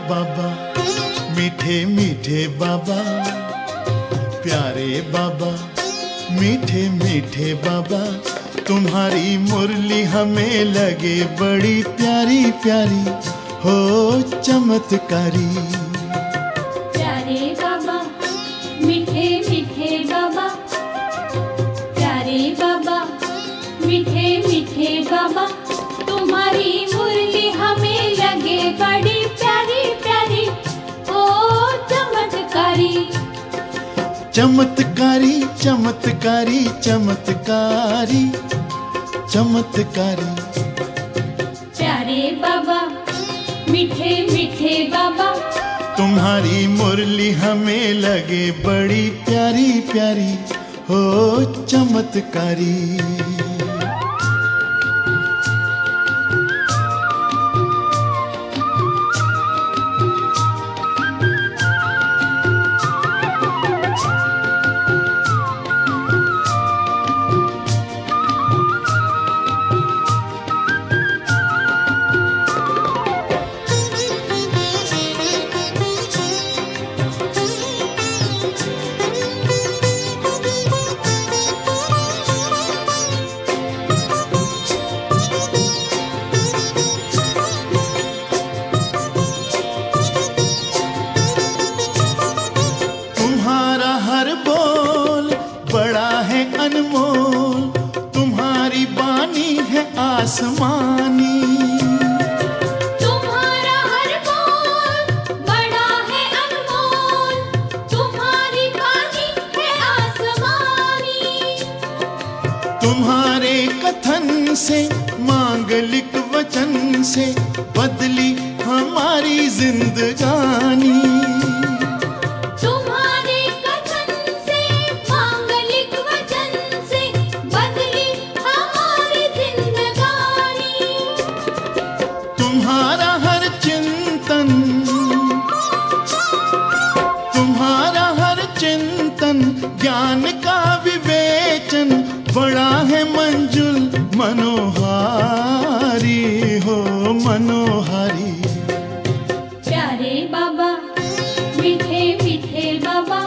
बाबा, मीठे मीठे बाबा, प्यारे बाबा, मीठे मीठे बाबा, तुम्हारी मुरली हमें लगे बड़ी प्यारी प्यारी, हो चमत्कारी। प्यारे बाबा, मीठे मीठे बाबा, प्यारे बाबा, मीठे मीठे बाबा, तुम्हारी मुरली हमें लगे बड़ी प्यारी प्यारी, ओ चमत्कारी। चमत्कारी चमत्कारी चमत्कारी चमत्कारी। प्यारे बाबा, मीठे मीठे बाबा, तुम्हारी मुरली हमें लगे बड़ी प्यारी प्यारी, हो चमत्कारी। तुम्हारा हर बोल बड़ा है अनमोल, तुम्हारी बानी है आसमानी। तुम्हारा हर बोल बड़ा है अनमोल, तुम्हारी बानी है आसमानी। तुम्हारे कथन से, मांगलिक वचन से, बदली हमारी जिंदगानी। तुम्हारे कथन से, मांगलिक वचन से, बदली हमारी जिंदगानी। तुम्हारा हर चिंतन, तुम्हारा हर चिंतन, ज्ञान का विवेचन, बड़ा है मंजुल मनोहारी, हो मनोहारी। प्यारे बाबा, मीठे मीठे बाबा,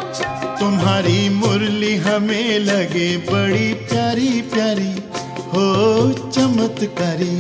तुम्हारी मुरली हमें लगे बड़ी प्यारी प्यारी, हो चमत्कारी।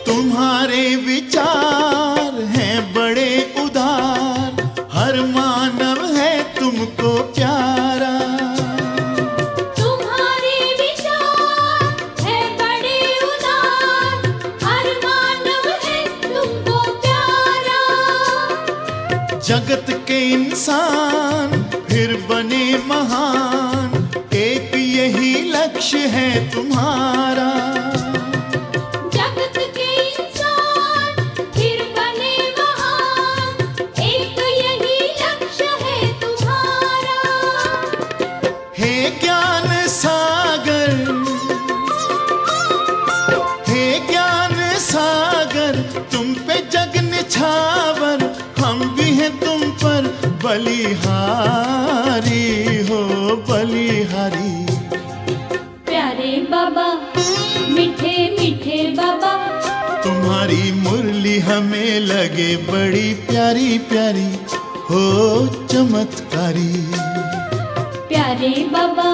तुम्हारे विचार हैं बड़े उदार, हर मानव है तुमको प्यारा। तुम्हारे विचार है बड़े उदार, हर मानव है तुमको प्यारा। जगत के इंसान फिर बने महान, एक यही लक्ष्य है तुम्हारा। जगत के इंसान फिर बने महान, एक यही लक्ष्य है तुम्हारा। हे ज्ञान सागर, हे ज्ञान सागर, तुम पे जग निछावर, हम भी हैं तुम पर बलिहारी, हो बलिहारी। प्यारे बाबा, मीठे मीठे बाबा, तुम्हारी मुरली हमें लगे बड़ी प्यारी प्यारी, हो चमत्कारी। प्यारे बाबा,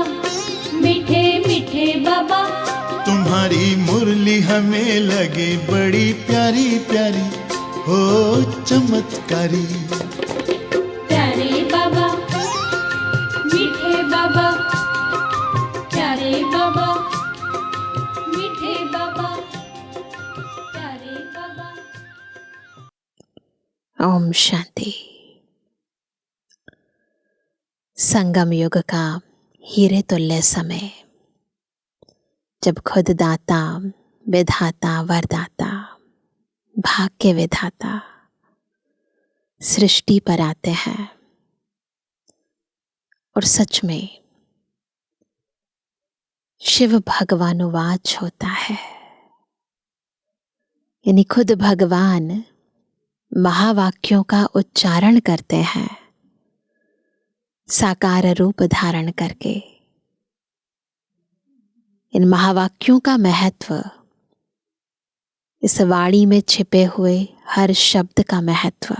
मीठे मीठे बाबा, तुम्हारी मुरली हमें लगे बड़ी प्यारी प्यारी, हो चमत्कारी। प्यारे बाबा, मीठे बाबा, प्यारे बाबा, मीठे बाबा, प्यारे बाबा। ओम शांति। संगम युग का हीरे तुल्य समय, जब खुद दाता, विधाता, वरदाता, भाग्य विधाता सृष्टि पर आते हैं और सच में शिव भगवानुवाच होता है, यानी खुद भगवान महावाक्यों का उच्चारण करते हैं साकार रूप धारण करके। इन महावाक्यों का महत्व, इस वाणी में छिपे हुए हर शब्द का महत्व,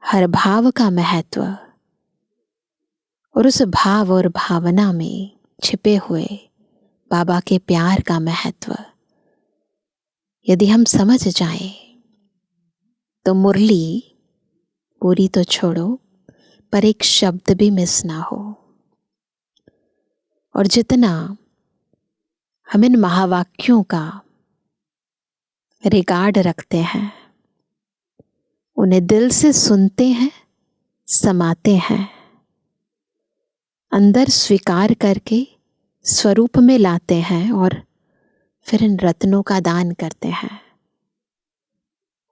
हर भाव का महत्व और उस भाव और भावना में छिपे हुए बाबा के प्यार का महत्व यदि हम समझ जाएं तो मुरली पूरी तो छोड़ो, पर एक शब्द भी मिस ना हो। और जितना हम इन महावाक्यों का रिगार्ड रखते हैं, उन्हें दिल से सुनते हैं, समाते हैं, अंदर स्वीकार करके स्वरूप में लाते हैं और फिर इन रत्नों का दान करते हैं,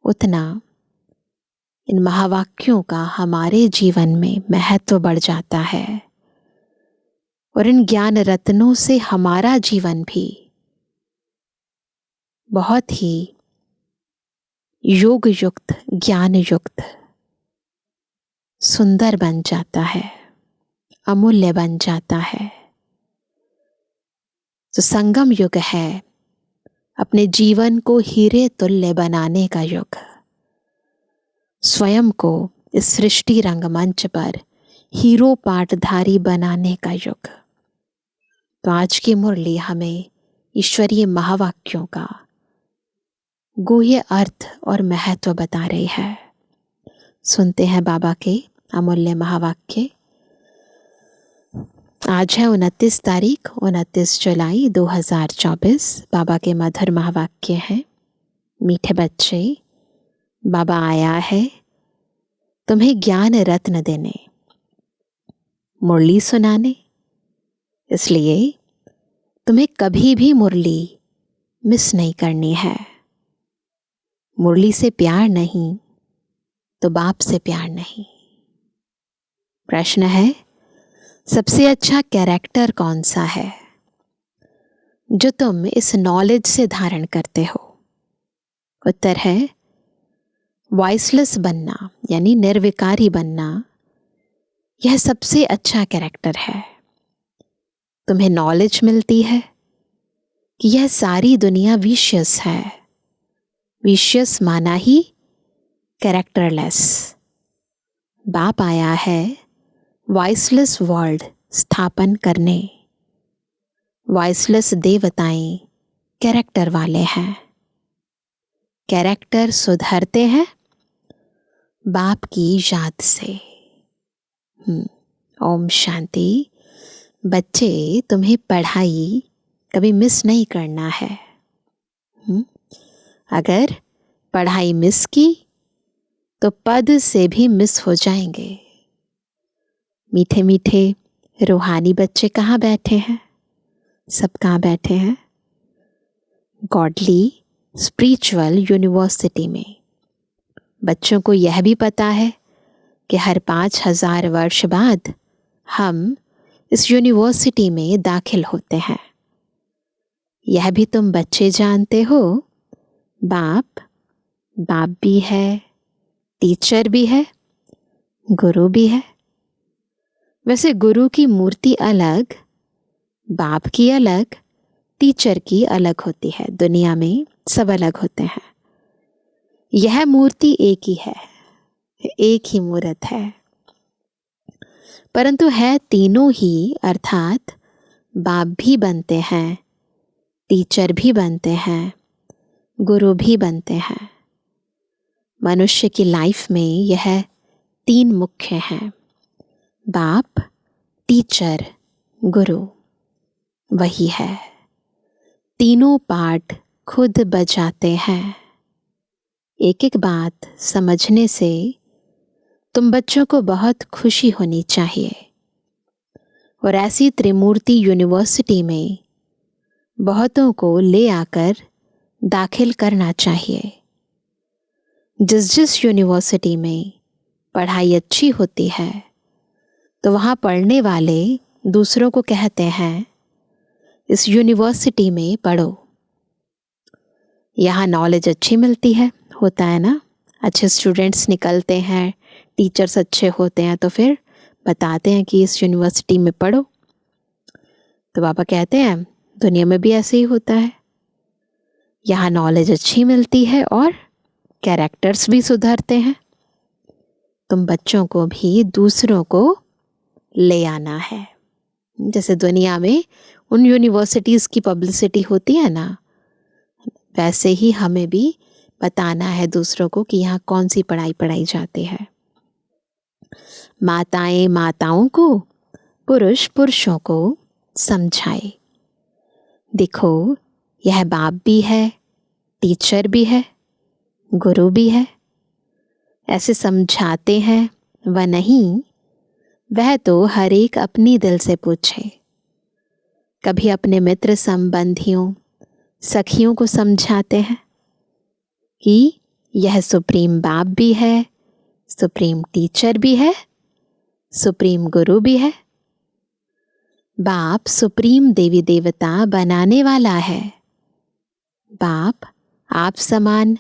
उतना इन महावाक्यों का हमारे जीवन में महत्व बढ़ जाता है और इन ज्ञान रत्नों से हमारा जीवन भी बहुत ही योग युक्त, ज्ञान युक्त, सुंदर बन जाता है, अमूल्य बन जाता है। तो संगम युग है अपने जीवन को हीरे तुल्य बनाने का युग, स्वयं को इस सृष्टि रंगमंच पर हीरो पाटधारी बनाने का युग। तो आज की मुरली हमें ईश्वरीय महावाक्यों का गुह्य अर्थ और महत्व बता रही है। सुनते हैं बाबा के अमूल्य महावाक्य। आज है 29 तारीख, 29 जुलाई 2024। बाबा के मधुर महावाक्य हैं। मीठे बच्चे, बाबा आया है तुम्हें ज्ञान रत्न देने, मुरली सुनाने, इसलिए तुम्हें कभी भी मुरली मिस नहीं करनी है। मुरली से प्यार नहीं तो बाप से प्यार नहीं। प्रश्न है, सबसे अच्छा कैरेक्टर कौन सा है जो तुम इस नॉलेज से धारण करते हो? उत्तर है वॉइसलेस बनना, यानी निर्विकारी बनना। यह सबसे अच्छा कैरेक्टर है। तुम्हें नॉलेज मिलती है कि यह सारी दुनिया विशियस है। विशियस माना ही कैरेक्टरलेस। बाप आया है वॉइसलेस वर्ल्ड स्थापन करने। वॉइसलेस देवताएं कैरेक्टर वाले हैं। कैरेक्टर सुधरते हैं बाप की याद से। ओम शांति। बच्चे, तुम्हें पढ़ाई कभी मिस नहीं करना है। अगर पढ़ाई मिस की तो पद से भी मिस हो जाएंगे। मीठे मीठे रूहानी बच्चे कहाँ बैठे हैं? सब कहाँ बैठे हैं? गॉडली स्पिरिचुअल यूनिवर्सिटी में। बच्चों को यह भी पता है कि हर 5000 वर्ष बाद हम इस यूनिवर्सिटी में दाखिल होते हैं। यह भी तुम बच्चे जानते हो। बाप भी है, टीचर भी है, गुरु भी है। वैसे गुरु की मूर्ति अलग, बाप की अलग, टीचर की अलग होती है। दुनिया में सब अलग होते हैं। यह मूर्ति एक ही है, एक ही मूर्त है, परंतु है तीनों ही। अर्थात बाप भी बनते हैं, टीचर भी बनते हैं, गुरु भी बनते हैं। मनुष्य की लाइफ में यह 3 मुख्य हैं, बाप, टीचर, गुरु। वही है, तीनों पार्ट खुद बजाते हैं। एक एक बात समझने से तुम बच्चों को बहुत खुशी होनी चाहिए। और ऐसी त्रिमूर्ति यूनिवर्सिटी में बहुतों को ले आकर दाखिल करना चाहिए। जिस जिस यूनिवर्सिटी में पढ़ाई अच्छी होती है तो वहाँ पढ़ने वाले दूसरों को कहते हैं इस यूनिवर्सिटी में पढ़ो, यहाँ नॉलेज अच्छी मिलती है, होता है ना। अच्छे स्टूडेंट्स निकलते हैं, टीचर्स अच्छे होते हैं, तो फिर बताते हैं कि इस यूनिवर्सिटी में पढ़ो। तो बाबा कहते हैं दुनिया में भी ऐसे ही होता है, यहाँ नॉलेज अच्छी मिलती है और कैरेक्टर्स भी सुधरते हैं। तुम बच्चों को भी दूसरों को ले आना है। जैसे दुनिया में उन यूनिवर्सिटीज़ की पब्लिसिटी होती है ना, वैसे ही हमें भी बताना है दूसरों को कि यहाँ कौन सी पढ़ाई पढ़ाई जाती है। माताएं माताओं को, पुरुष पुरुषों को समझाए। देखो, यह बाप भी है, टीचर भी है, गुरु भी है। ऐसे समझाते हैं व नहीं, वह तो हर एक अपनी दिल से पूछे। कभी अपने मित्र संबंधियों सखियों को समझाते हैं कि यह सुप्रीम बाप भी है, सुप्रीम टीचर भी है, सुप्रीम गुरु भी है। बाप सुप्रीम देवी देवता बनाने वाला है। बाप आप समान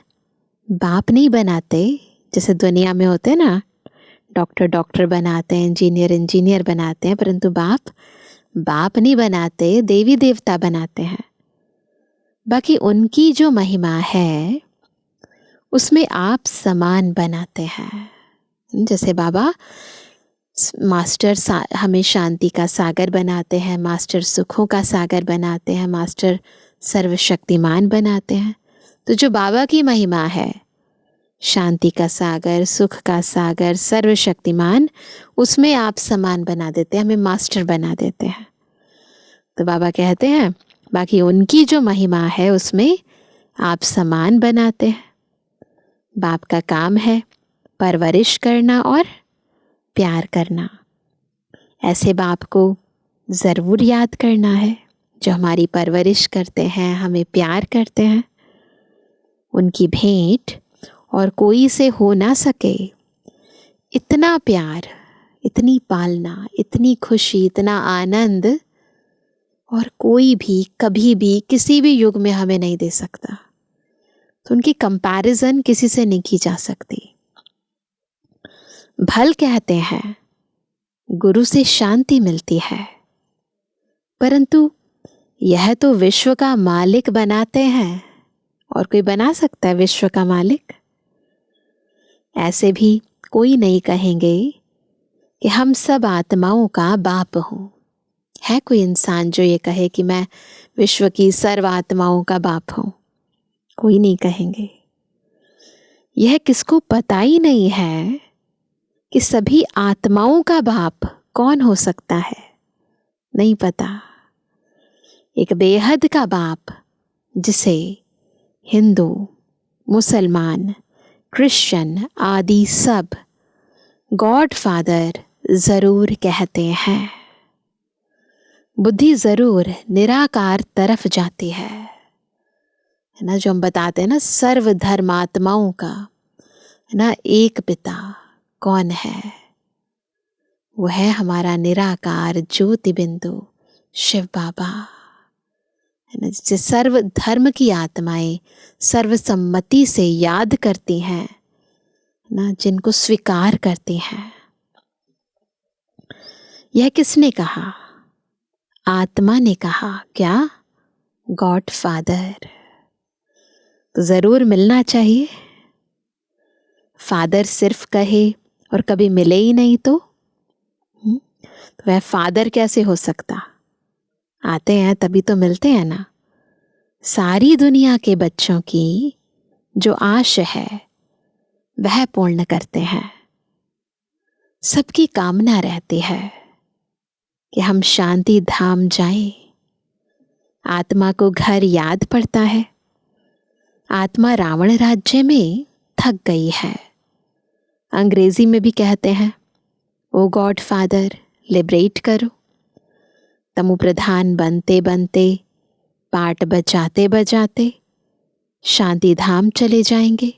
बाप नहीं बनाते, जैसे दुनिया में होते ना, डॉक्टर डॉक्टर बनाते हैं, इंजीनियर इंजीनियर बनाते हैं, परंतु बाप बाप नहीं बनाते, देवी देवता बनाते हैं। बाकी उनकी जो महिमा है उसमें आप समान बनाते हैं। जैसे बाबा मास्टर हमें शांति का सागर बनाते हैं, मास्टर सुखों का सागर बनाते हैं, मास्टर सर्वशक्तिमान बनाते हैं। तो जो बाबा की महिमा है, शांति का सागर, सुख का सागर, सर्वशक्तिमान, उसमें आप समान बना देते हैं, हमें मास्टर बना देते हैं। तो बाबा कहते हैं बाकी उनकी जो महिमा है उसमें आप समान बनाते हैं। बाप का काम है परवरिश करना और प्यार करना। ऐसे बाप को ज़रूर याद करना है जो हमारी परवरिश करते हैं, हमें प्यार करते हैं। उनकी भेंट और कोई से हो ना सके। इतना प्यार, इतनी पालना, इतनी खुशी, इतना आनंद और कोई भी कभी भी किसी भी युग में हमें नहीं दे सकता। तो उनकी कंपैरिजन किसी से नहीं की जा सकती। भल कहते हैं गुरु से शांति मिलती है, परंतु यह तो विश्व का मालिक बनाते हैं। और कोई बना सकता है विश्व का मालिक? ऐसे भी कोई नहीं कहेंगे कि हम सब आत्माओं का बाप हूं। है कोई इंसान जो ये कहे कि मैं विश्व की सर्व आत्माओं का बाप हूं? कोई नहीं कहेंगे। यह किसको पता ही नहीं है कि सभी आत्माओं का बाप कौन हो सकता है, नहीं पता। एक बेहद का बाप जिसे हिंदू, मुसलमान, क्रिश्चियन आदि सब गॉड फादर जरूर कहते हैं। बुद्धि जरूर निराकार तरफ जाती है ना, जो हम बताते हैं ना सर्व धर्मात्माओं का है ना एक पिता कौन है? वो है हमारा निराकार ज्योति बिंदु शिव बाबा, है ना, जिसे सर्व धर्म की आत्माएं सर्वसम्मति से याद करती हैं ना, जिनको स्वीकार करती हैं। यह किसने कहा? आत्मा ने कहा। क्या? God father. तो जरूर मिलना चाहिए। फादर सिर्फ कहे और कभी मिले ही नहीं तो वह फादर कैसे हो सकता? आते हैं तभी तो मिलते हैं ना। सारी दुनिया के बच्चों की जो आश है वह पूर्ण करते हैं। सबकी कामना रहती है कि हम शांति धाम जाएं। आत्मा को घर याद पड़ता है। आत्मा रावण राज्य में थक गई है। अंग्रेजी में भी कहते हैं ओ गॉड फादर लिबरेट करो। तमु प्रधान बनते बनते, पाठ बजाते बजाते शांति धाम चले जाएंगे।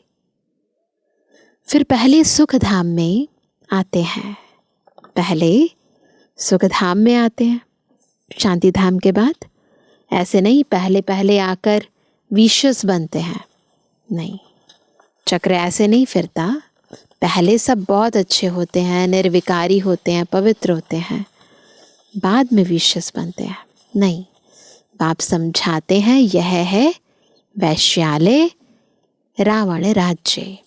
फिर पहले सुख धाम में आते हैं, पहले सुख धाम में आते हैं शांति धाम के बाद। ऐसे नहीं पहले पहले आकर विशेष बनते हैं, नहीं, चक्र ऐसे नहीं फिरता। पहले सब बहुत अच्छे होते हैं, निर्विकारी होते हैं, पवित्र होते हैं, बाद में विशेष बनते हैं। नहीं, बाप समझाते हैं यह है वैश्यालय, रावण राज्य।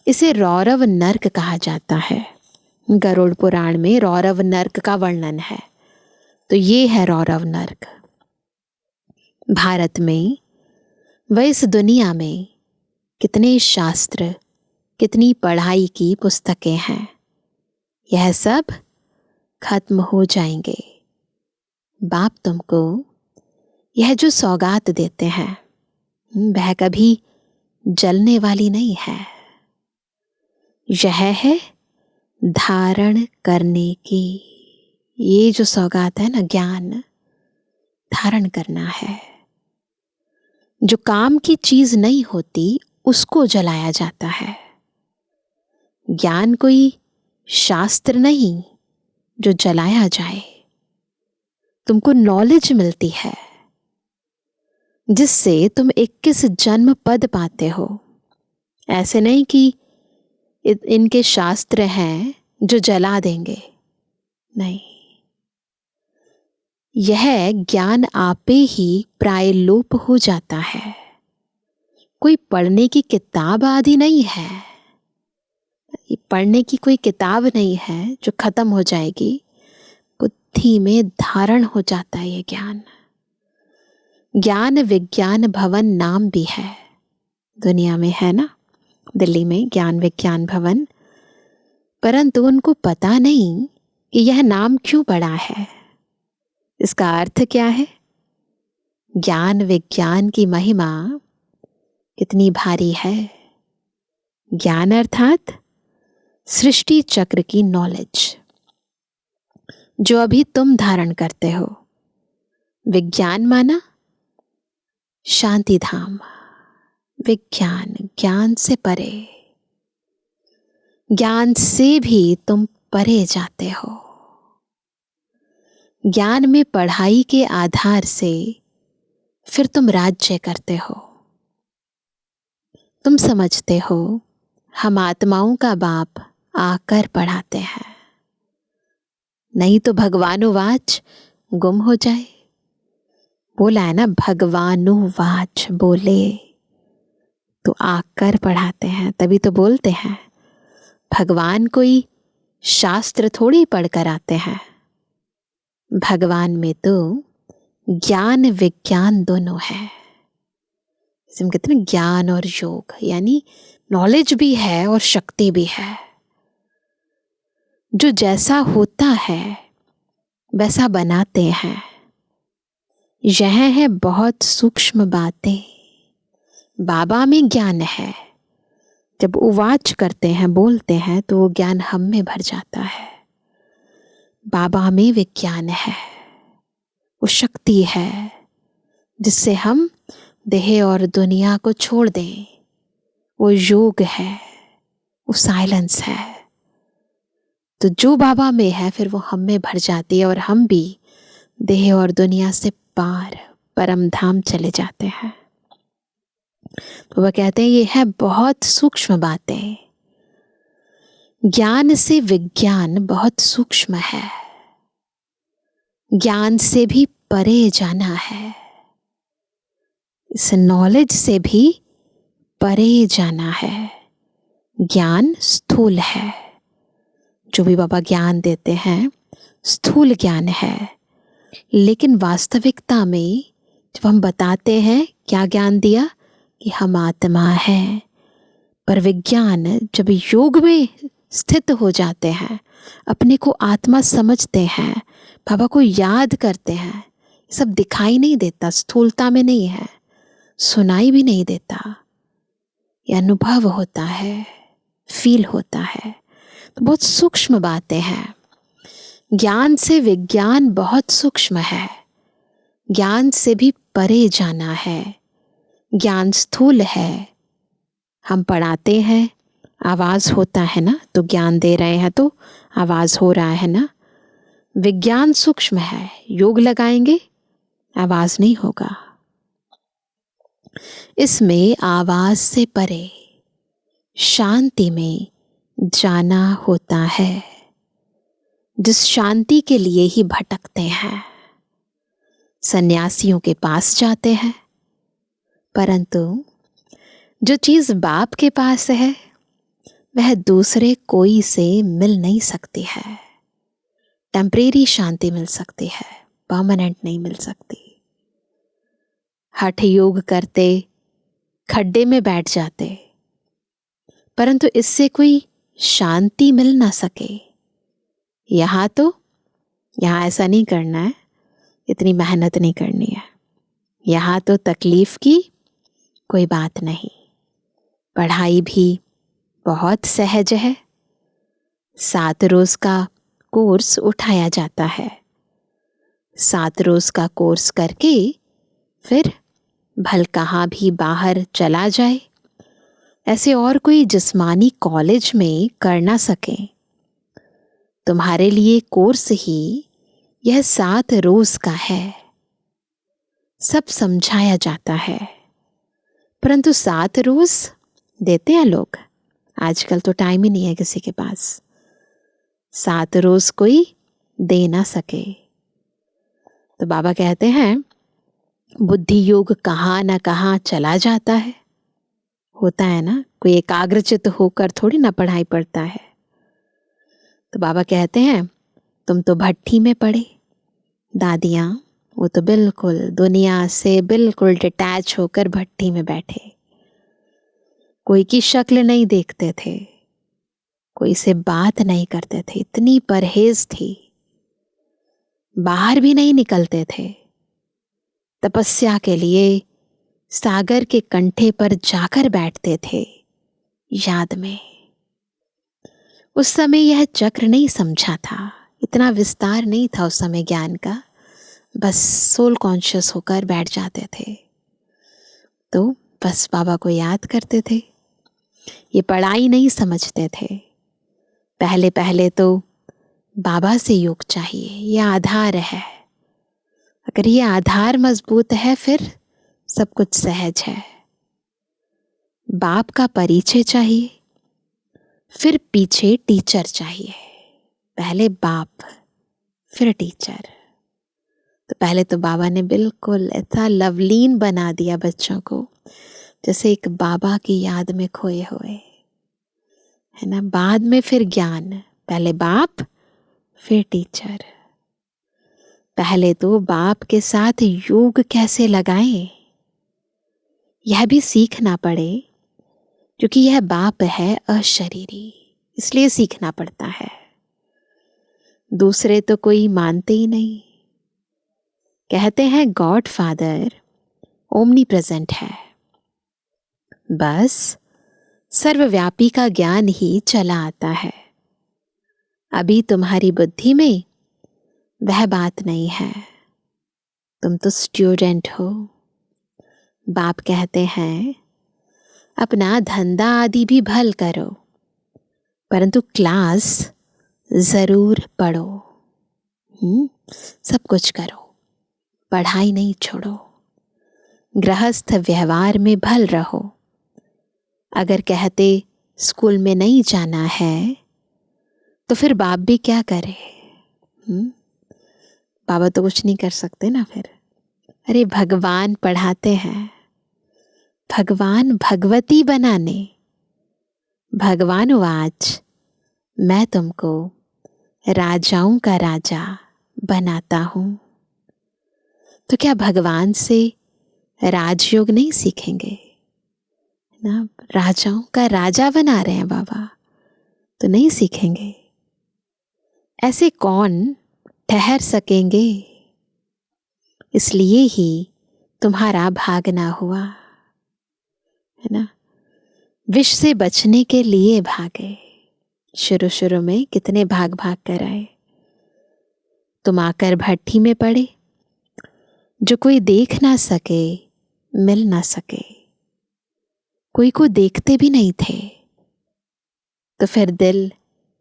इसे रौरव नर्क कहा जाता है। गरुड़ पुराण में रौरव नर्क का वर्णन है, तो ये है रौरव नर्क। भारत में व इस दुनिया में कितने शास्त्र, कितनी पढ़ाई की पुस्तकें हैं, यह सब खत्म हो जाएंगे। बाप तुमको यह जो सौगात देते हैं वह कभी जलने वाली नहीं है। यह है धारण करने की, ये जो सौगात है ना, ज्ञान धारण करना है। जो काम की चीज नहीं होती उसको जलाया जाता है। ज्ञान कोई शास्त्र नहीं जो जलाया जाए। तुमको नॉलेज मिलती है जिससे तुम 21 जन्म पद पाते हो। ऐसे नहीं कि इनके शास्त्र हैं जो जला देंगे, नहीं, यह ज्ञान आपे ही प्राय लोप हो जाता है। कोई पढ़ने की किताब आदि नहीं है, पढ़ने की कोई किताब नहीं है जो खत्म हो जाएगी। बुद्धि में धारण हो जाता है ये ज्ञान। ज्ञान विज्ञान भवन नाम भी है, दुनिया में है ना, दिल्ली में ज्ञान विज्ञान भवन, परंतु उनको पता नहीं कि यह नाम क्यों पड़ा है, इसका अर्थ क्या है। ज्ञान विज्ञान की महिमा कितनी भारी है। ज्ञान अर्थात सृष्टि चक्र की नॉलेज जो अभी तुम धारण करते हो। विज्ञान माना शांति धाम, विज्ञान ज्ञान से परे, ज्ञान से भी तुम परे जाते हो। ज्ञान में पढ़ाई के आधार से फिर तुम राज्य करते हो। तुम समझते हो हम आत्माओं का बाप आकर पढ़ाते हैं, नहीं तो भगवानुवाच गुम हो जाए। बोला है ना, भगवानुवाच बोले तो आकर पढ़ाते हैं, तभी तो बोलते हैं। भगवान कोई शास्त्र थोड़ी पढ़कर आते हैं। भगवान में तो ज्ञान विज्ञान दोनों है। इसमें कहते हैं ज्ञान और योग, यानी नॉलेज भी है और शक्ति भी है। जो जैसा होता है वैसा बनाते हैं। यह है बहुत सूक्ष्म बातें। बाबा में ज्ञान है, जब उवाच करते हैं, बोलते हैं, तो वो ज्ञान हम में भर जाता है। बाबा में विज्ञान है, वो शक्ति है जिससे हम देह और दुनिया को छोड़ दें। वो योग है, वो साइलेंस है। तो जो बाबा में है फिर वो हम में भर जाती है और हम भी देह और दुनिया से पार परम धाम चले जाते हैं। तो वह कहते हैं ये है बहुत सूक्ष्म बातें। ज्ञान से विज्ञान बहुत सूक्ष्म है। ज्ञान से भी परे जाना है, इस नॉलेज से भी परे जाना है। ज्ञान स्थूल है, जो भी बाबा ज्ञान देते हैं स्थूल ज्ञान है। लेकिन वास्तविकता में जब हम बताते हैं क्या ज्ञान दिया कि हम आत्मा हैं, पर विज्ञान जब योग में स्थित हो जाते हैं, अपने को आत्मा समझते हैं, बाबा को याद करते हैं, सब दिखाई नहीं देता, स्थूलता में नहीं है, सुनाई भी नहीं देता, ये अनुभव होता है, फील होता है। तो बहुत सूक्ष्म बातें हैं। ज्ञान से विज्ञान बहुत सूक्ष्म है। ज्ञान से भी परे जाना है। ज्ञान स्थूल है। हम पढ़ाते हैं, आवाज़ होता है ना, तो ज्ञान दे रहे हैं तो आवाज़ हो रहा है ना। विज्ञान सूक्ष्म है, योग लगाएंगे आवाज़ नहीं होगा। इसमें आवाज़ से परे शांति में जाना होता है, जिस शांति के लिए ही भटकते हैं। सन्यासियों के पास जाते हैं, परंतु जो चीज़ बाप के पास है वह दूसरे कोई से मिल नहीं सकती है। टेम्परेरी शांति मिल सकती है, परमानेंट नहीं मिल सकती। हठ योग करते खड्डे में बैठ जाते, परंतु इससे कोई शांति मिल ना सके। यहाँ ऐसा नहीं करना है, इतनी मेहनत नहीं करनी है। यहाँ तो तकलीफ की कोई बात नहीं, पढ़ाई भी बहुत सहज है। 7 रोज का कोर्स उठाया जाता है। 7 रोज का कोर्स करके फिर भल कहाँ भी बाहर चला जाए, ऐसे और कोई जिस्मानी कॉलेज में कर ना सके। तुम्हारे लिए कोर्स ही यह 7 रोज का है। सब समझाया जाता है, परंतु 7 रोज देते हैं लोग? आजकल तो टाइम ही नहीं है किसी के पास। 7 रोज कोई दे ना सके। तो बाबा कहते हैं बुद्धि योग कहाँ ना कहाँ चला जाता है। होता है ना, कोई एकाग्रचित होकर थोड़ी ना पढ़ाई पढ़ता है। तो बाबा कहते हैं तुम तो भट्ठी में पड़े। दादियाँ वो तो बिल्कुल दुनिया से बिल्कुल डिटैच होकर भट्ठी में बैठे, कोई की शक्ल नहीं देखते थे, कोई से बात नहीं करते थे, इतनी परहेज थी, बाहर भी नहीं निकलते थे। तपस्या के लिए सागर के कंठे पर जाकर बैठते थे याद में। उस समय यह चक्र नहीं समझा था, इतना विस्तार नहीं था उस समय ज्ञान का, बस सोल कॉन्शियस होकर बैठ जाते थे। तो बस बाबा को याद करते थे। ये पढ़ाई नहीं समझते थे। पहले पहले तो बाबा से योग चाहिए, ये आधार है। अगर ये आधार मजबूत है फिर सब कुछ सहज है। बाप का परिचय चाहिए, फिर पीछे टीचर चाहिए। पहले बाप फिर टीचर। तो पहले तो बाबा ने बिल्कुल ऐसा लवलीन बना दिया बच्चों को, जैसे एक बाबा की याद में खोए हुए, है ना। बाद में फिर ज्ञान, पहले बाप फिर टीचर। पहले तो बाप के साथ योग कैसे लगाएं यह भी सीखना पड़े, क्योंकि यह बाप है अशरीरी, इसलिए सीखना पड़ता है। दूसरे तो कोई मानते ही नहीं। कहते हैं गॉड फादर ओमनी प्रेजेंट है, बस सर्वव्यापी का ज्ञान ही चला आता है। अभी तुम्हारी बुद्धि में वह बात नहीं है, तुम तो स्टूडेंट हो। बाप कहते हैं अपना धंधा आदि भी भल करो, परंतु क्लास जरूर पढ़ो। सब कुछ करो, पढ़ाई नहीं छोड़ो। गृहस्थ व्यवहार में भल रहो। अगर कहते स्कूल में नहीं जाना है तो फिर बाप भी क्या करे? बाबा तो कुछ नहीं कर सकते ना फिर। अरे भगवान पढ़ाते हैं, भगवान भगवती बनाने। भगवान वाच मैं तुमको राजाओं का राजा बनाता हूं। तो क्या भगवान से राजयोग नहीं सीखेंगे ना? राजाओं का राजा बना रहे हैं बाबा, तो नहीं सीखेंगे? ऐसे कौन ठहर सकेंगे? इसलिए ही तुम्हारा भागना हुआ, है ना। विष से बचने के लिए भागे। शुरू शुरू में कितने भाग भाग कर आए। तुम आकर भट्ठी में पड़े, जो कोई देख ना सके, मिल ना सके, कोई को देखते भी नहीं थे। तो फिर दिल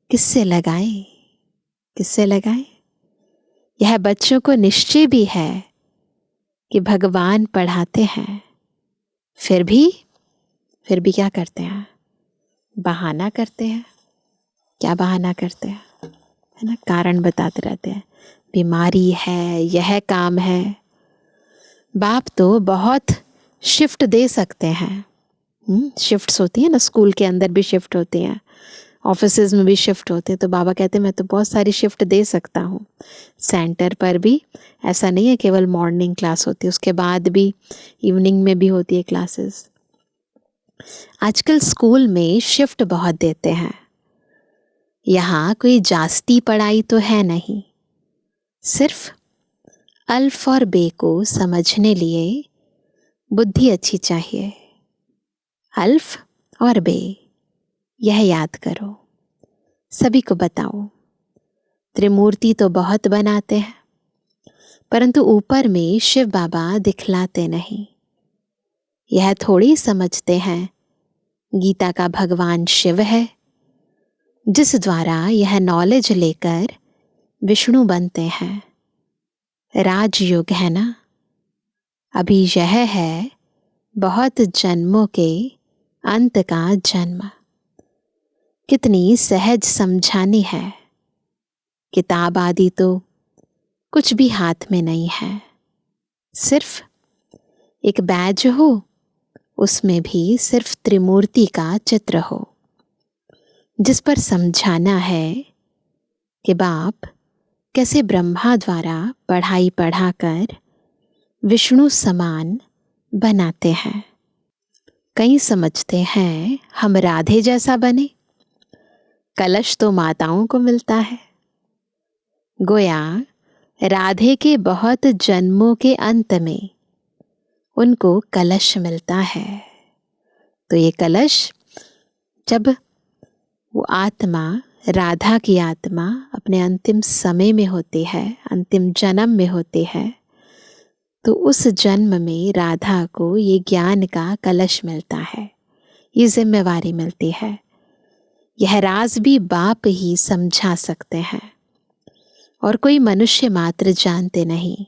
किससे लगाएं, किससे लगाएं? यह बच्चों को निश्चय भी है कि भगवान पढ़ाते हैं, फिर भी क्या करते हैं? बहाना करते हैं। क्या बहाना करते हैं? है ना, कारण बताते रहते हैं, बीमारी है, यह काम है। बाप तो बहुत शिफ्ट दे सकते हैं। शिफ्ट्स होती है ना, स्कूल के अंदर भी शिफ्ट होती हैं, ऑफिसेज में भी शिफ्ट होते हैं। तो बाबा कहते हैं मैं तो बहुत सारी शिफ्ट दे सकता हूँ। सेंटर पर भी ऐसा नहीं है केवल मॉर्निंग क्लास होती है, उसके बाद भी इवनिंग में भी होती है क्लासेस। आजकल स्कूल में शिफ्ट बहुत देते हैं। यहाँ कोई जास्ती पढ़ाई तो है नहीं, सिर्फ अल्फ और बे को समझने लिए बुद्धि अच्छी चाहिए। अल्फ और बे यह याद करो, सभी को बताओ। त्रिमूर्ति तो बहुत बनाते हैं, परंतु ऊपर में शिव बाबा दिखलाते नहीं। यह थोड़ी समझते हैं गीता का भगवान शिव है, जिस द्वारा यह नॉलेज लेकर विष्णु बनते हैं। राजयोग है ना, अभी यह है बहुत जन्मों के अंत का जन्म। कितनी सहज समझानी है। किताब आदि तो कुछ भी हाथ में नहीं है, सिर्फ एक बैज हो, उसमें भी सिर्फ त्रिमूर्ति का चित्र हो, जिस पर समझाना है कि बाप कैसे ब्रह्मा द्वारा पढ़ाई पढ़ाकर विष्णु समान बनाते हैं। कई समझते हैं हम राधे जैसा बने, कलश तो माताओं को मिलता है। गोया राधे के बहुत जन्मों के अंत में उनको कलश मिलता है। तो ये कलश जब वो आत्मा, राधा की आत्मा अपने अंतिम समय में होती है, अंतिम जन्म में होती है, तो उस जन्म में राधा को ये ज्ञान का कलश मिलता है, ये जिम्मेवारी मिलती है। यह राज भी बाप ही समझा सकते हैं और कोई मनुष्य मात्र जानते नहीं।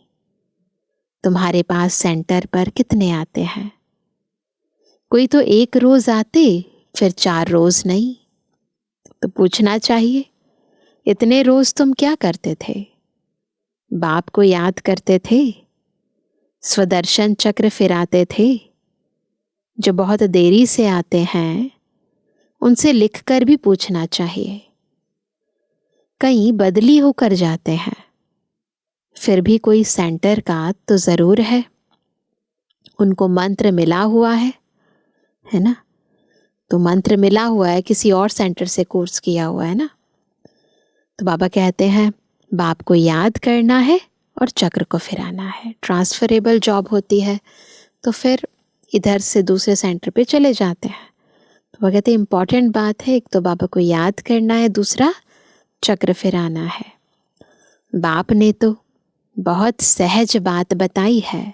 तुम्हारे पास सेंटर पर कितने आते हैं? कोई तो एक रोज आते, फिर 4 रोज नहीं। तो पूछना चाहिए, इतने रोज तुम क्या करते थे? बाप को याद करते थे? स्वदर्शन चक्र फिराते थे? जो बहुत देरी से आते हैं उनसे लिखकर भी पूछना चाहिए। कहीं बदली होकर जाते हैं, फिर भी कोई सेंटर का तो जरूर है, उनको मंत्र मिला हुआ है ना? तो मंत्र मिला हुआ है, किसी और सेंटर से कोर्स किया हुआ है ना। तो बाबा कहते हैं बाप को याद करना है और चक्र को फिराना है। ट्रांसफरेबल जॉब होती है, तो फिर इधर से दूसरे सेंटर पे चले जाते हैं। तो वो कहते हैं इम्पॉर्टेंट बात है, एक तो बाबा को याद करना है, दूसरा चक्र फिराना है। बाप ने तो बहुत सहज बात बताई है।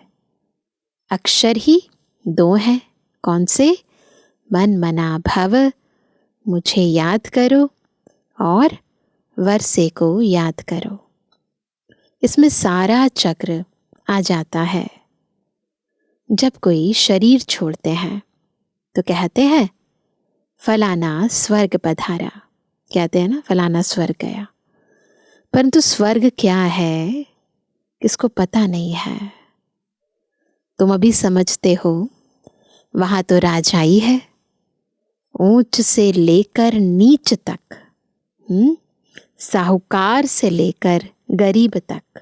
अक्षर ही 2 हैं, कौन से? मन मना भव, मुझे याद करो, और वर्षे को याद करो। इसमें सारा चक्र आ जाता है। जब कोई शरीर छोड़ते हैं तो कहते हैं फलाना स्वर्ग पधारा, कहते हैं ना, फलाना स्वर्ग गया। परंतु स्वर्ग क्या है किसको पता नहीं है। तुम अभी समझते हो वहां तो राजाई है, ऊंच से लेकर नीच तक, साहूकार से लेकर गरीब तक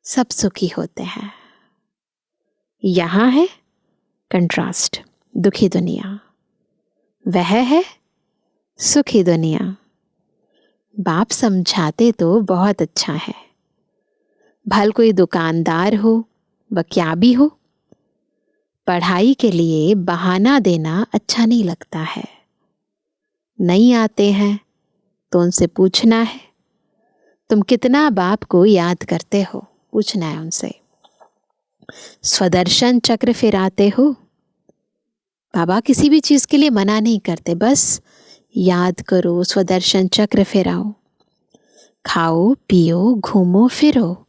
सब सुखी होते हैं। यहां है कंट्रास्ट, दुखी दुनिया, वह है सुखी दुनिया। बाप समझाते तो बहुत अच्छा है। भल कोई दुकानदार हो व क्या भी हो, पढ़ाई के लिए बहाना देना अच्छा नहीं लगता है। नहीं आते हैं तो उनसे पूछना है, तुम कितना बाप को याद करते हो, पूछना है उनसे। स्वदर्शन चक्र फिराते हो? बाबा किसी भी चीज के लिए मना नहीं करते, बस याद करो, स्वदर्शन चक्र फिराओ, खाओ पियो घूमो फिरो,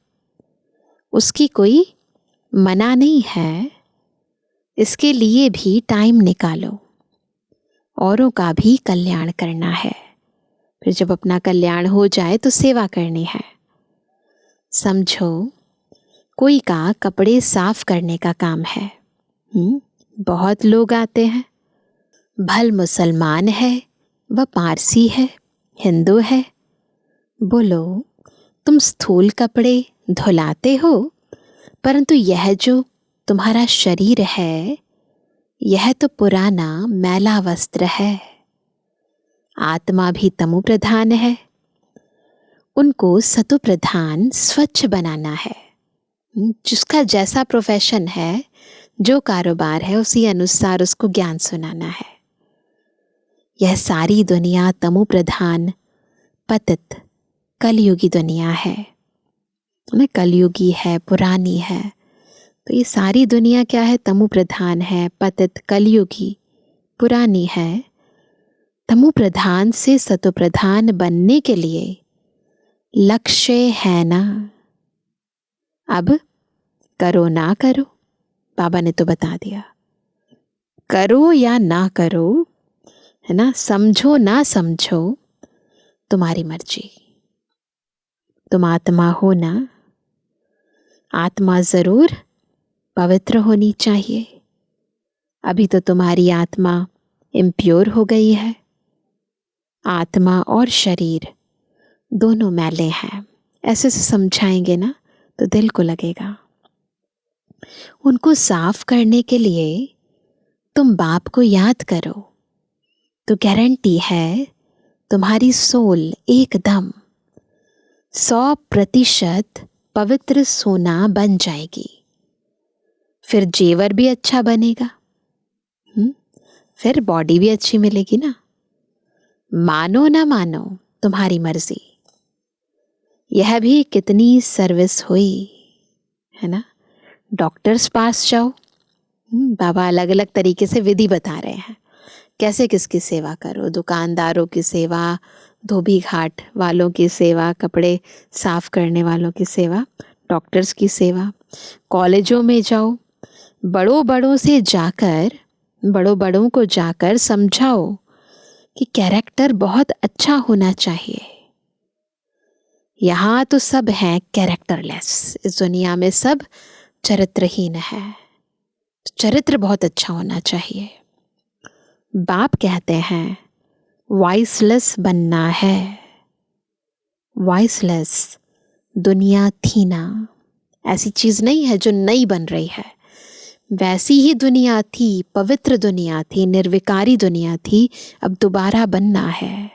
उसकी कोई मना नहीं है, इसके लिए भी टाइम निकालो, औरों का भी कल्याण करना है। फिर जब अपना कल्याण हो जाए तो सेवा करनी है। समझो कोई का कपड़े साफ करने का काम है। बहुत लोग आते हैं, भल मुसलमान है, वह पारसी है, हिंदू है। बोलो तुम स्थूल कपड़े धुलाते हो, परंतु यह जो तुम्हारा शरीर है, यह तो पुराना मैला वस्त्र है। आत्मा भी तमो प्रधान है, उनको सतो प्रधान स्वच्छ बनाना है। जिसका जैसा प्रोफेशन है, जो कारोबार है, उसी अनुसार उसको ज्ञान सुनाना है। यह सारी दुनिया तमो प्रधान पतित कलयुगी दुनिया है ना, कलयुगी है, पुरानी है। तो ये सारी दुनिया क्या है? तमो प्रधान है, पतित कलयुगी पुरानी है। तमो प्रधान से सतो प्रधान बनने के लिए लक्ष्य है ना। अब करो ना करो, बाबा ने तो बता दिया, करो या ना करो, है ना, समझो ना समझो, तुम्हारी मर्जी। तुम आत्मा हो ना, आत्मा जरूर पवित्र होनी चाहिए। अभी तो तुम्हारी आत्मा इम्प्योर हो गई है। आत्मा और शरीर दोनों मैले हैं। ऐसे से समझाएंगे ना तो दिल को लगेगा। उनको साफ करने के लिए तुम बाप को याद करो, तो गारंटी है तुम्हारी सोल एकदम 100% पवित्र सोना बन जाएगी। फिर जेवर भी अच्छा बनेगा, फिर बॉडी भी अच्छी मिलेगी ना। मानो ना मानो तुम्हारी मर्जी। यह भी कितनी सर्विस हुई है ना। डॉक्टर्स पास जाओ, बाबा अलग अलग तरीके से विधि बता रहे हैं कैसे किसकी सेवा करो। दुकानदारों की सेवा, धोबी घाट वालों की सेवा, कपड़े साफ करने वालों की सेवा, डॉक्टर्स की सेवा। कॉलेजों में जाओ, बड़ों बड़ों को जाकर समझाओ कि कैरेक्टर बहुत अच्छा होना चाहिए। यहाँ तो सब हैं कैरेक्टरलेस, इस दुनिया में सब चरित्रहीन है। चरित्र बहुत अच्छा होना चाहिए। बाप कहते हैं वॉइसलेस बनना है। वॉइसलेस दुनिया थी ना, ऐसी चीज नहीं है जो नई बन रही है। वैसी ही दुनिया थी, पवित्र दुनिया थी, निर्विकारी दुनिया थी। अब दोबारा बनना है,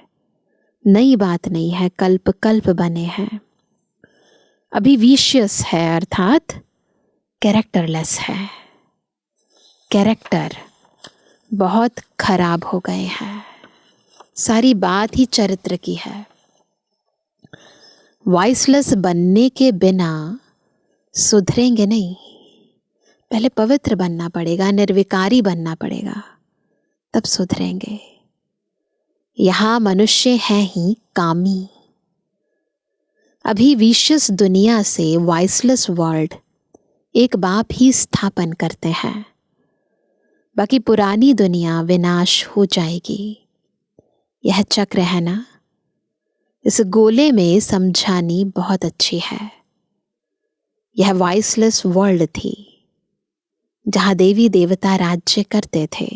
नई बात नहीं है, कल्प कल्प बने हैं। अभी विशियस है, अर्थात कैरेक्टरलेस है। कैरेक्टर बहुत खराब हो गए हैं, सारी बात ही चरित्र की है। वॉइसलेस बनने के बिना सुधरेंगे नहीं। पहले पवित्र बनना पड़ेगा, निर्विकारी बनना पड़ेगा, तब सुधरेंगे। यहाँ मनुष्य हैं ही कामी। अभी विशियस दुनिया से वॉइसलेस वर्ल्ड एक बाप ही स्थापन करते हैं। बाकी पुरानी दुनिया विनाश हो जाएगी। यह चक्र है ना, इस गोले में समझानी बहुत अच्छी है। यह वॉइसलेस वर्ल्ड थी जहां देवी देवता राज्य करते थे।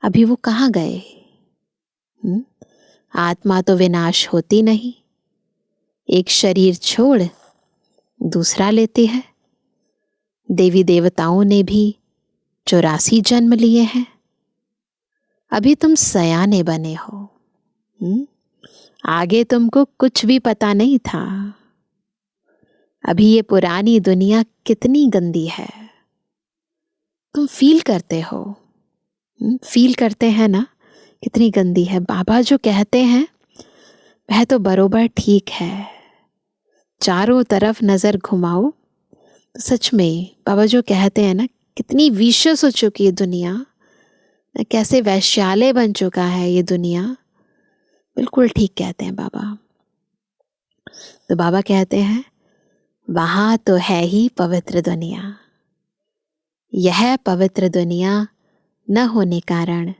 अभी वो कहाँ गए? आत्मा तो विनाश होती नहीं, एक शरीर छोड़ दूसरा लेती है। देवी देवताओं ने भी 84 जन्म लिए हैं। अभी तुम सयाने बने हो, आगे तुमको कुछ भी पता नहीं था। अभी ये पुरानी दुनिया कितनी गंदी है, तुम फील करते हो, फील करते हैं ना कितनी गंदी है। बाबा जो कहते हैं वह तो बरोबर ठीक है। चारों तरफ नजर घुमाओ तो सच में बाबा जो कहते हैं ना, कितनी विशेष हो चुकी है दुनिया, कैसे वैश्यालय बन चुका है ये दुनिया। बिल्कुल ठीक कहते हैं बाबा। तो बाबा कहते हैं वहाँ तो है ही पवित्र दुनिया। यह पवित्र दुनिया न होने कारण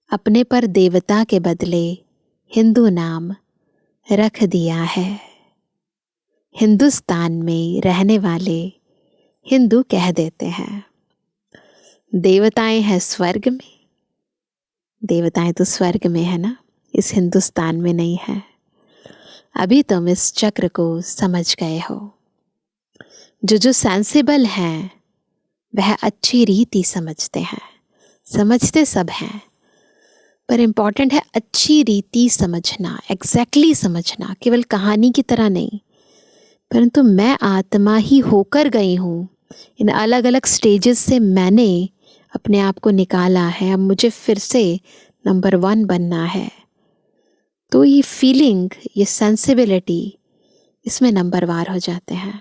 अपने पर देवता के बदले हिंदू नाम रख दिया है। हिंदुस्तान में रहने वाले हिंदू कह देते हैं। देवताएं हैं स्वर्ग में। देवताएं तो स्वर्ग में है ना, इस हिंदुस्तान में नहीं है। अभी तुम इस चक्र को समझ गए हो। जो सेंसिबल हैं वह अच्छी रीति समझते हैं। समझते सब हैं, पर इम्पॉर्टेंट है अच्छी रीति समझना, एग्जैक्टली समझना, केवल कहानी की तरह नहीं। परंतु मैं आत्मा ही होकर गई हूँ। इन अलग अलग स्टेजेस से मैंने अपने आप को निकाला है। अब मुझे फिर से नंबर 1 बनना है। तो ये फीलिंग, ये सेंसिबिलिटी, इसमें नंबरवार हो जाते हैं।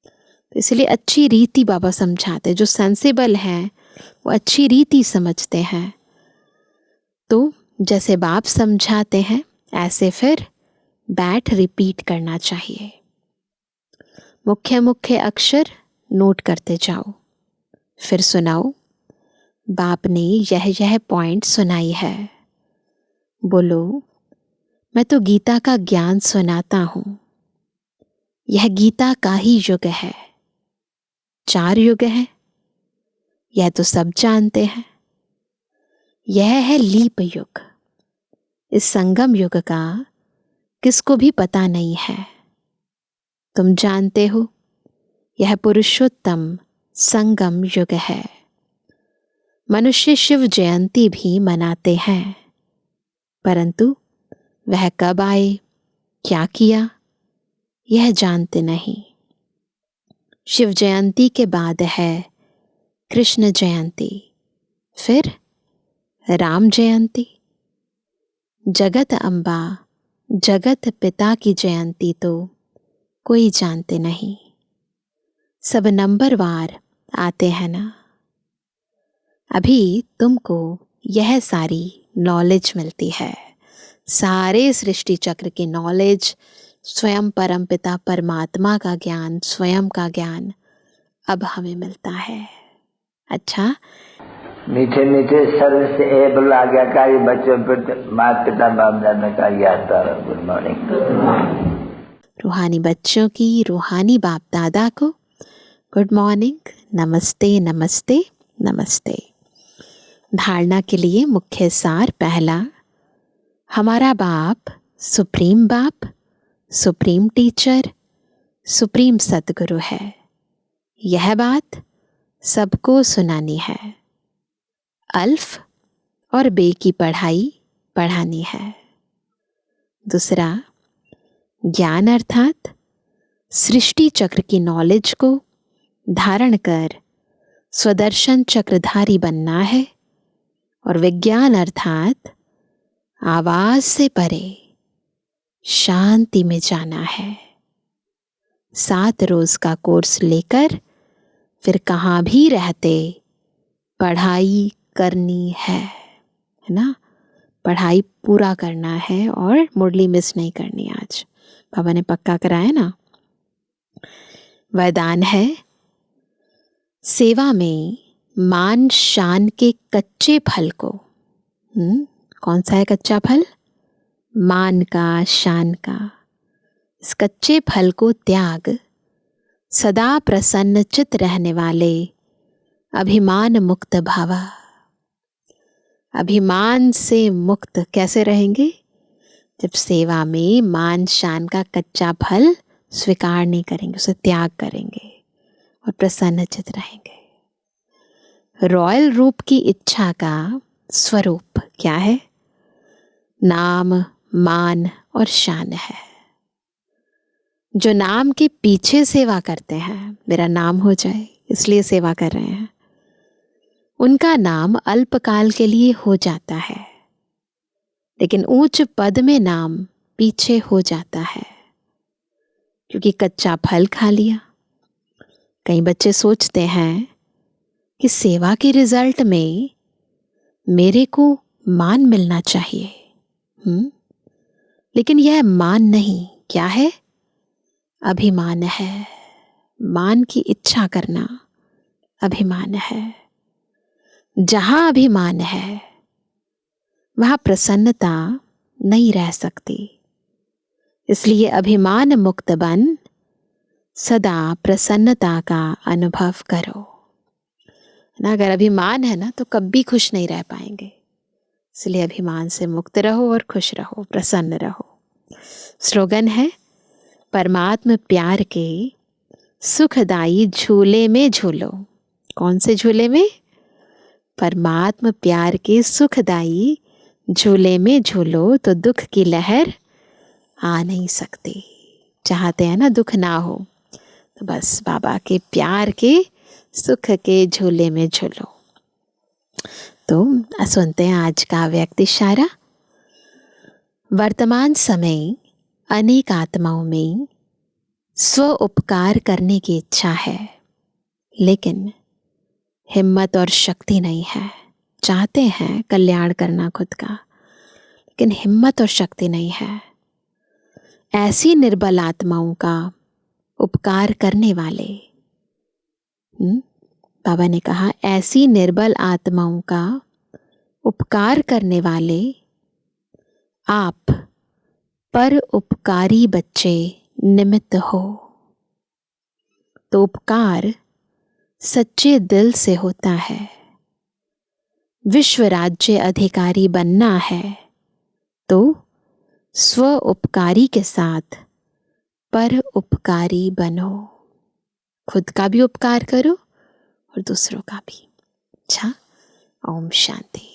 तो इसलिए अच्छी रीति बाबा समझाते हैं। जो सेंसिबल हैं वो अच्छी रीति समझते हैं। तो जैसे बाप समझाते हैं ऐसे फिर बैठ रिपीट करना चाहिए। मुख्य मुख्य अक्षर नोट करते जाओ, फिर सुनाओ। बाप ने यह पॉइंट सुनाई है। बोलो मैं तो गीता का ज्ञान सुनाता हूँ। यह गीता का ही युग है। 4 युग है, यह तो सब जानते हैं। यह है लीप युग। इस संगम युग का किसको भी पता नहीं है। तुम जानते हो यह पुरुषोत्तम संगम युग है। मनुष्य शिव जयंती भी मनाते हैं, परंतु वह कब आए, क्या किया, यह जानते नहीं। शिव जयंती के बाद है कृष्ण जयंती, फिर राम जयंती। जगत अम्बा, जगत पिता की जयंती तो कोई जानते नहीं। सब नंबरवार आते हैं ना। अभी तुमको यह सारी नॉलेज मिलती है। सारे सृष्टि चक्र की नॉलेज, स्वयं परमपिता परमात्मा का ज्ञान, स्वयं का ज्ञान अब हमें मिलता है। अच्छा, मीठे मीठे सर्विस एबल आज्ञाकारी बच्चों पर माता पिता बाप दादा का याद तारा। Good morning. रूहानी बच्चों की रूहानी बाप दादा को गुड मॉर्निंग, नमस्ते नमस्ते नमस्ते। धारणा के लिए मुख्य सार पहला, हमारा बाप सुप्रीम बाप, सुप्रीम टीचर, सुप्रीम सतगुरु है। यह बात सबको सुनानी है। अल्फ और बे की पढ़ाई पढ़ानी है। दूसरा, ज्ञान अर्थात सृष्टि चक्र की नॉलेज को धारण कर स्वदर्शन चक्रधारी बनना है। और विज्ञान अर्थात आवाज से परे शांति में जाना है। 7 रोज का कोर्स लेकर फिर कहाँ भी रहते पढ़ाई करनी है ना। पढ़ाई पूरा करना है और मुरली मिस नहीं करनी। आज बाबा ने पक्का कराया ना। वरदान है, सेवा में मान शान के कच्चे फल को, कौन सा है कच्चा फल? मान का, शान का। इस कच्चे फल को त्याग सदा प्रसन्न चित रहने वाले अभिमान मुक्त भावा। अभिमान से मुक्त कैसे रहेंगे? जब सेवा में मान शान का कच्चा फल स्वीकार नहीं करेंगे, उसे त्याग करेंगे और प्रसन्न चित रहेंगे। रॉयल रूप की इच्छा का स्वरूप क्या है? नाम, मान और शान है। जो नाम के पीछे सेवा करते हैं, मेरा नाम हो जाए इसलिए सेवा कर रहे हैं, उनका नाम अल्पकाल के लिए हो जाता है, लेकिन ऊंच पद में नाम पीछे हो जाता है, क्योंकि कच्चा फल खा लिया। कई बच्चे सोचते हैं कि सेवा के रिजल्ट में मेरे को मान मिलना चाहिए। लेकिन यह मान नहीं, क्या है? अभिमान है। मान की इच्छा करना अभिमान है। जहां अभिमान है वहां प्रसन्नता नहीं रह सकती। इसलिए अभिमान मुक्त बन सदा प्रसन्नता का अनुभव करो ना। अगर अभिमान है ना तो कभी खुश नहीं रह पाएंगे। इसलिए अभिमान से मुक्त रहो और खुश रहो, प्रसन्न रहो। स्लोगन है, परमात्म प्यार के सुखदाई झूले में झूलो। कौन से झूले में? परमात्म प्यार के सुखदाई झूले में झूलो तो दुख की लहर आ नहीं सकती। चाहते हैं ना दुख ना हो, तो बस बाबा के प्यार के सुख के झूले में झूलो। तो सुनते हैं आज का व्यक्त इशारा। वर्तमान समय अनेक आत्माओं में स्व उपकार करने की इच्छा है, लेकिन हिम्मत और शक्ति नहीं है। चाहते हैं कल्याण करना खुद का, लेकिन हिम्मत और शक्ति नहीं है। ऐसी निर्बल आत्माओं का उपकार करने वाले, बाबा ने कहा, ऐसी निर्बल आत्माओं का उपकार करने वाले आप पर उपकारी बच्चे निमित्त हो। तो उपकार सच्चे दिल से होता है। विश्व राज्य अधिकारी बनना है तो स्व उपकारी के साथ पर उपकारी बनो। खुद का भी उपकार करो और दूसरों का भी। अच्छा, ओम शांति।